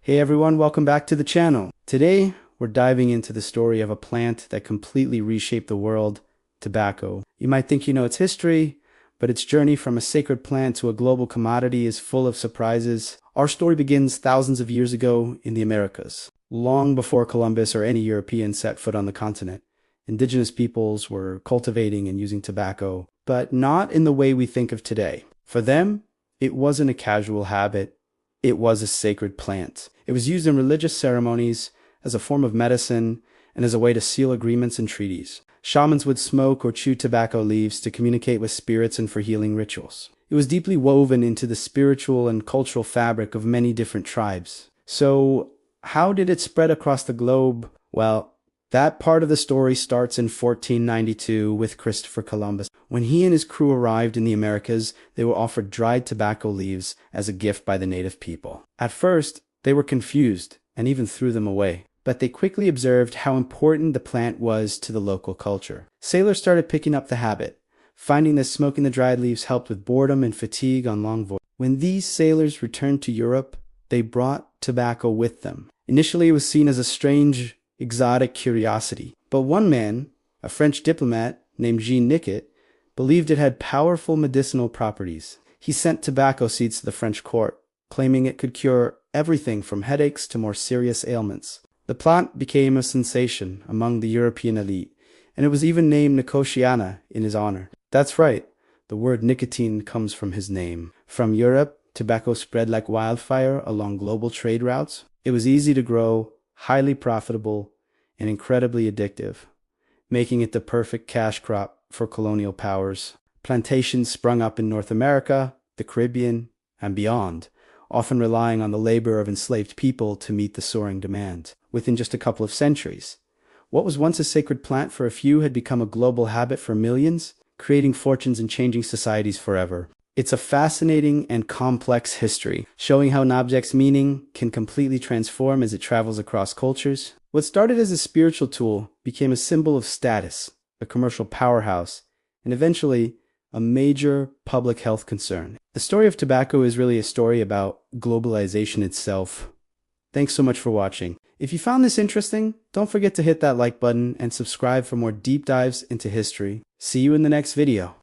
Hey everyone, welcome back to the channel. Today, we're diving into the story of a plant that completely reshaped the world, tobacco. You might think you know its history, but its journey from a sacred plant to a global commodity is full of surprises. Our story begins thousands of years ago in the Americas. Long before Columbus or any European set foot on the continent, indigenous peoples were cultivating and using tobacco, but not in the way we think of today. For them, it wasn't a casual habit. It was a sacred plant. It was used in religious ceremonies, as a form of medicine, and as a way to seal agreements and treaties. Shamans would smoke or chew tobacco leaves to communicate with spirits and for healing rituals. It was deeply woven into the spiritual and cultural fabric of many different tribes. So, how did it spread across the globe? Well, that part of the story starts in 1492 with Christopher Columbus. When he and his crew arrived in the Americas, they were offered dried tobacco leaves as a gift by the native people. At first, they were confused and even threw them away, but they quickly observed how important the plant was to the local culture. Sailors started picking up the habit, finding that smoking the dried leaves helped with boredom and fatigue on long voyages. When these sailors returned to Europe, they brought tobacco with them. Initially, it was seen as a strange, exotic curiosity. But one man, a French diplomat named Jean Nicot, believed it had powerful medicinal properties. He sent tobacco seeds to the French court, claiming it could cure everything from headaches to more serious ailments. The plant became a sensation among the European elite, and it was even named Nicotiana in his honor. That's right, the word nicotine comes from his name. From Europe, tobacco spread like wildfire along global trade routes. It was easy to grow, highly profitable, and incredibly addictive, making it the perfect cash crop for colonial powers. Plantations sprung up in North America, the Caribbean, and beyond, often relying on the labor of enslaved people to meet the soaring demand. Within just a couple of centuries, what was once a sacred plant for a few had become a global habit for millions, creating fortunes and changing societies forever. It's a fascinating and complex history, showing how an object's meaning can completely transform as it travels across cultures. What started as a spiritual tool became a symbol of status, a commercial powerhouse, and eventually a major public health concern. The story of tobacco is really a story about globalization itself. Thanks so much for watching. If you found this interesting, don't forget to hit that like button and subscribe for more deep dives into history. See you in the next video.